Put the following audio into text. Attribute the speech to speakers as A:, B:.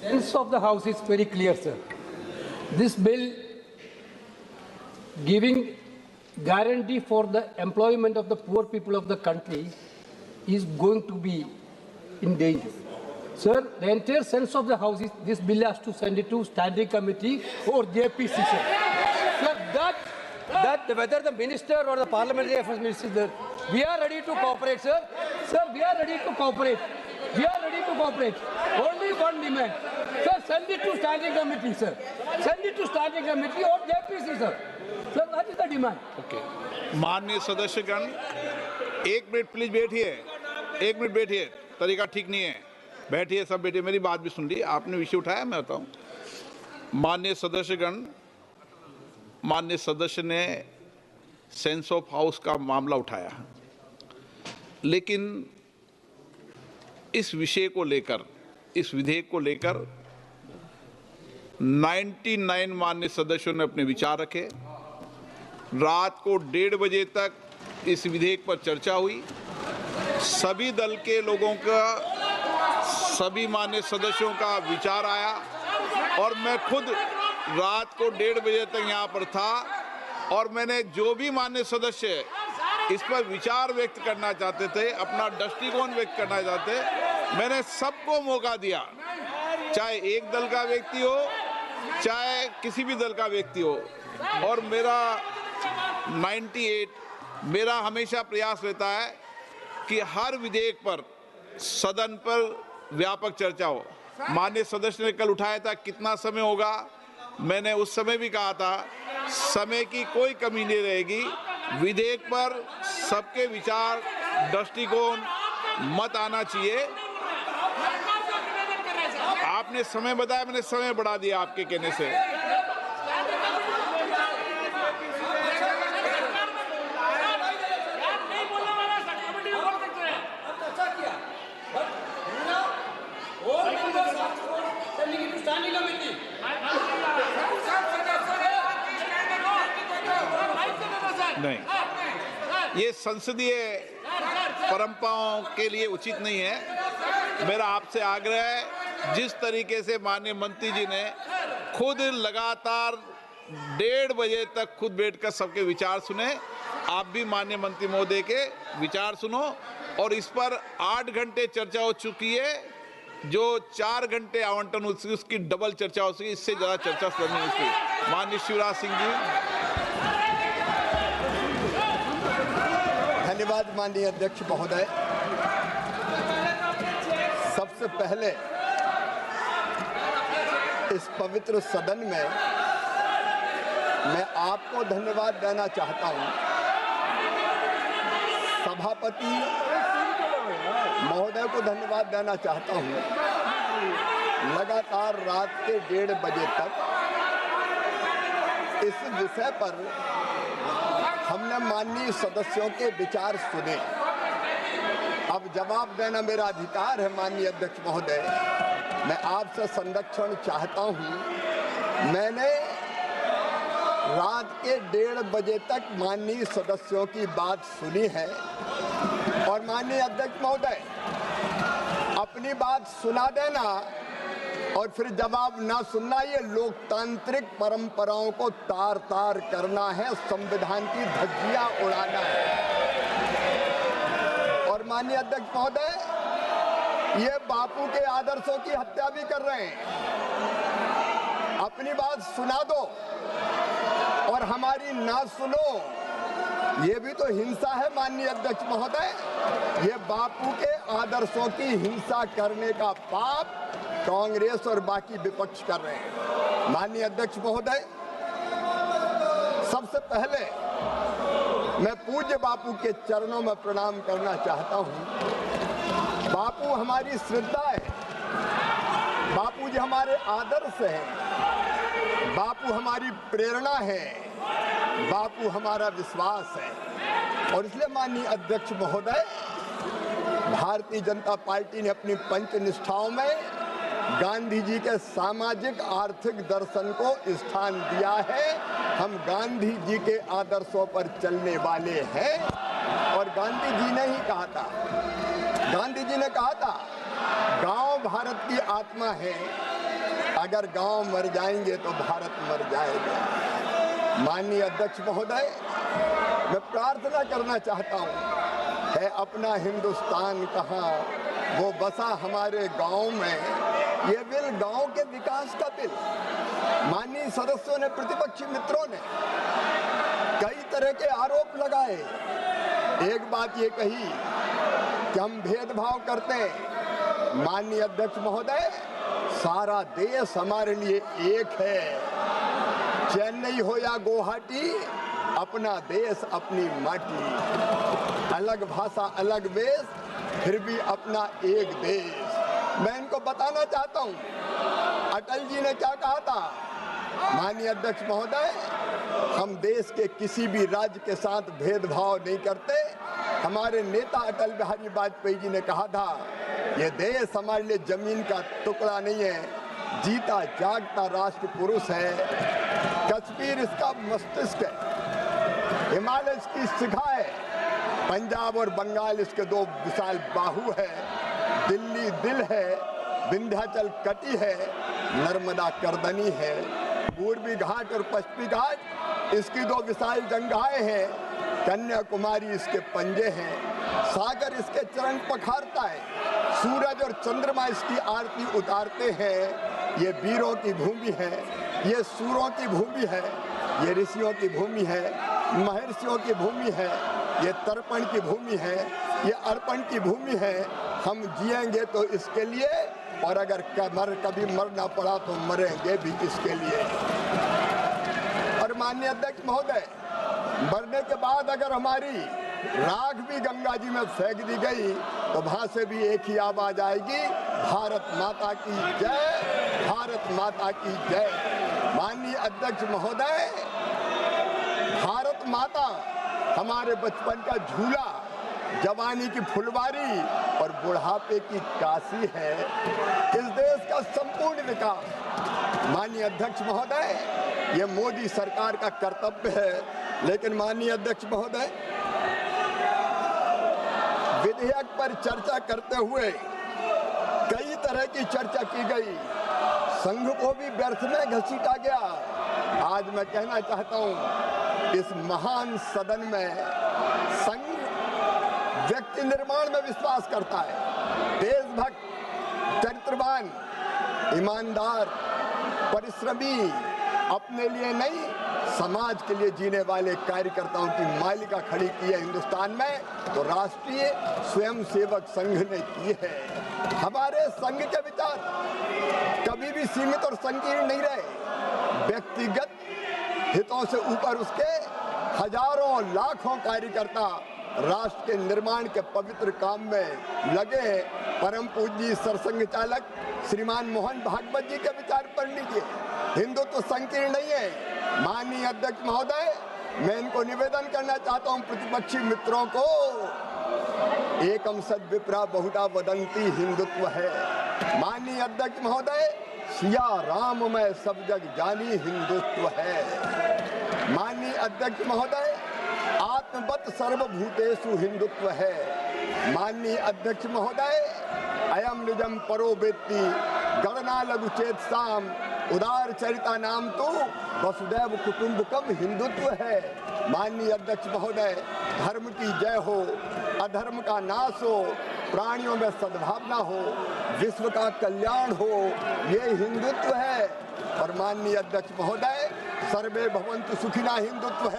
A: sense of the House is very clear, sir. This bill giving guarantee for the employment of the poor people of the country is going to be in danger. Sir, the entire sense of the House is this bill has to send it to Standing Committee or JPC, sir. Sir, that whether the minister or the parliamentary affairs minister is there, we are ready to cooperate, sir. Sir, we are ready to cooperate. We are ready to cooperate. Only one demand. Sir, send it to Standing Committee, sir. Send it to Standing Committee or JPC, sir. Sir, that is the demand.
B: Okay. माननीय सदस्यगण, एक minute please बैठिए, एक minute बैठिए, तरीका ठीक नहीं है, बैठिए सब बैठिए, मेरी बात भी सुन ली, आपने विषय उठाया, मैं बताऊं। माननीय सदस्यगण, माननीय सदस्य ने सेंस ऑफ हाउस का मामला उठाया, लेकिन इस विषय को लेकर, इस विधेयक को लेकर 99 माननीय सदस्यों ने अपने विचार रखे। रात को 1:30 बजे तक इस विधेयक पर चर्चा हुई। सभी दल के लोगों का, सभी माननीय सदस्यों का विचार आया और मैं खुद रात को 1:30 बजे तक यहाँ पर था और मैंने जो भी माननीय सदस्य इस पर विचार व्यक्त करना चाहते थे, अपना दृष्टिकोण व्यक्त करना चाहते, मैंने सबको मौका दिया, चाहे एक दल का व्यक्ति हो, चाहे किसी भी दल का व्यक्ति हो। और मेरा हमेशा प्रयास रहता है कि हर विधेयक पर सदन पर व्यापक चर्चा हो। माननीय सदस्य ने कल उठाया था कितना समय होगा, मैंने उस समय भी कहा था समय की कोई कमी नहीं रहेगी। विधेयक पर सबके विचार, दृष्टिकोण, मत आना चाहिए। आपने समय बताया, मैंने समय बढ़ा दिया आपके कहने से। नहीं, ये संसदीय परंपराओं के लिए उचित नहीं है। मेरा आपसे आग्रह है, जिस तरीके से माननीय मंत्री जी ने खुद लगातार 1:30 बजे तक खुद बैठकर सबके विचार सुने, आप भी माननीय मंत्री महोदय के विचार सुनो। और इस पर 8 घंटे चर्चा हो चुकी है, जो 4 घंटे आवंटन उसकी डबल चर्चा हो सकी, इससे ज़्यादा चर्चा करनी है उसकी। माननीय शिवराज सिंह जी।
C: धन्यवाद माननीय अध्यक्ष महोदय। सबसे पहले इस पवित्र सदन में मैं आपको धन्यवाद देना चाहता हूं, सभापति महोदय को धन्यवाद देना चाहता हूं। लगातार रात के 1:30 बजे तक इस विषय पर हमने माननीय सदस्यों के विचार सुने। अब जवाब देना मेरा अधिकार है माननीय अध्यक्ष महोदय। मैं आपसे संरक्षण चाहता हूं। मैंने रात के 1:30 बजे तक माननीय सदस्यों की बात सुनी है और माननीय अध्यक्ष महोदय, अपनी बात सुना देना और फिर जवाब ना सुनना, ये लोकतांत्रिक परंपराओं को तार तार करना है, संविधान की धज्जियां उड़ाना है। और माननीय अध्यक्ष महोदय, ये बापू के आदर्शों की हत्या भी कर रहे हैं। अपनी बात सुना दो और हमारी ना सुनो, ये भी तो हिंसा है माननीय अध्यक्ष महोदय। ये बापू के आदर्शों की हिंसा करने का पाप कांग्रेस और बाकी विपक्ष कर रहे हैं। माननीय अध्यक्ष महोदय, सबसे पहले मैं पूज्य बापू के चरणों में प्रणाम करना चाहता हूं। बापू हमारी श्रद्धा है, बापू जी हमारे आदर्श हैं, बापू हमारी प्रेरणा है, बापू हमारा विश्वास है। और इसलिए माननीय अध्यक्ष महोदय, भारतीय जनता पार्टी ने अपनी पंच निष्ठाओं में गांधी जी के सामाजिक आर्थिक दर्शन को स्थान दिया है। हम गांधी जी के आदर्शों पर चलने वाले हैं। और गांधी जी ने ही कहा था, गांधी जी ने कहा था, गांव भारत की आत्मा है, अगर गांव मर जाएंगे तो भारत मर जाएगा। माननीय अध्यक्ष महोदय, मैं प्रार्थना करना चाहता हूं, है अपना हिंदुस्तान कहाँ, वो बसा हमारे गांव में। ये बिल गांव के विकास का बिल। माननीय सदस्यों ने, प्रतिपक्षी मित्रों ने कई तरह के आरोप लगाए। एक बात ये कही कि हम भेदभाव करते हैं। माननीय अध्यक्ष महोदय, सारा देश हमारे लिए एक है। चेन्नई हो या गुवाहाटी, अपना देश अपनी माटी। अलग भाषा अलग वेश, फिर भी अपना एक देश। मैं इनको बताना चाहता हूं, अटल जी ने क्या कहा था। माननीय अध्यक्ष महोदय, हम देश के किसी भी राज्य के साथ भेदभाव नहीं करते। हमारे नेता अटल बिहारी वाजपेयी जी ने कहा था, ये देश हमारे लिए जमीन का टुकड़ा नहीं है, जीता जागता राष्ट्र पुरुष है। कश्मीर इसका मस्तिष्क है, हिमालय इसकी शिखा है, पंजाब और बंगाल इसके दो विशाल बाहु है, दिल्ली दिल है, विंध्याचल कटी है, नर्मदा करदनी है, पूर्वी घाट और पश्चिमी घाट इसकी दो विशाल जंगाएं हैं, कन्याकुमारी इसके पंजे हैं, सागर इसके चरण पखारता है, सूरज और चंद्रमा इसकी आरती उतारते हैं। ये वीरों की भूमि है, ये सूरों की भूमि है, ये ऋषियों की भूमि है, महर्षियों की भूमि है, ये तर्पण की भूमि है, ये अर्पण की भूमि है। हम जिएंगे तो इसके लिए, और अगर कभी मरना पड़ा तो मरेंगे भी इसके लिए। और माननीय अध्यक्ष महोदय, मरने के बाद अगर हमारी राख भी गंगा जी में फेंक दी गई तो वहां से भी एक ही आवाज आएगी, भारत माता की जय, भारत माता की जय। माननीय अध्यक्ष महोदय, भारत माता हमारे बचपन का झूला, जवानी की फुलवारी और बुढ़ापे की काशी है। इस देश का संपूर्ण विकास, माननीय अध्यक्ष महोदय, ये मोदी सरकार का कर्तव्य है। लेकिन माननीय अध्यक्ष महोदय, विधेयक पर चर्चा करते हुए कई तरह की चर्चा की गई, संघ को भी व्यर्थ में घसीटा गया। आज मैं कहना चाहता हूं, इस महान सदन में संघ व्यक्ति निर्माण में विश्वास करता है। देशभक्त, चरित्रवान, ईमानदार, परिश्रमी, अपने लिए नहीं समाज के लिए जीने वाले कार्यकर्ताओं की मालिका खड़ी की है हिंदुस्तान में, तो राष्ट्रीय स्वयंसेवक संघ ने की है। हमारे संघ के विचार कभी भी सीमित और संकीर्ण नहीं रहे। व्यक्तिगत हितों से ऊपर उसके हजारों लाखों कार्यकर्ता राष्ट्र के निर्माण के पवित्र काम में लगे। परम पूज्य सरसंघ चालक श्रीमान मोहन भागवत जी के विचार पढ़ लीजिए। हिंदुत्व संकीर्ण नहीं है। माननीय अध्यक्ष महोदय, मैं इनको निवेदन करना चाहता हूं, प्रतिपक्षी मित्रों को, एकम सद विप्रा बहुधा वदंती हिंदुत्व है। माननीय अध्यक्ष महोदय, सिया राम में सब जग जानी हिंदुत्व है। माननीय अध्यक्ष महोदय, आत्मवत सर्वभूतेषु हिंदुत्व है। माननीय अध्यक्ष महोदय, अयम निजम परो वेत्ति गणना लघु चेत साम उदार चरिता नाम तो वसुदैव कुटुंबकम हिंदुत्व है। माननीय अध्यक्ष महोदय, धर्म की जय हो, अधर्म का नाश हो, प्राणियों में सद्भावना हो, विश्व का कल्याण हो, ये हिंदुत्व है। और माननीय अध्यक्ष महोदय, सर्वे भवन्तु सुखिनः हिंदुत्व है।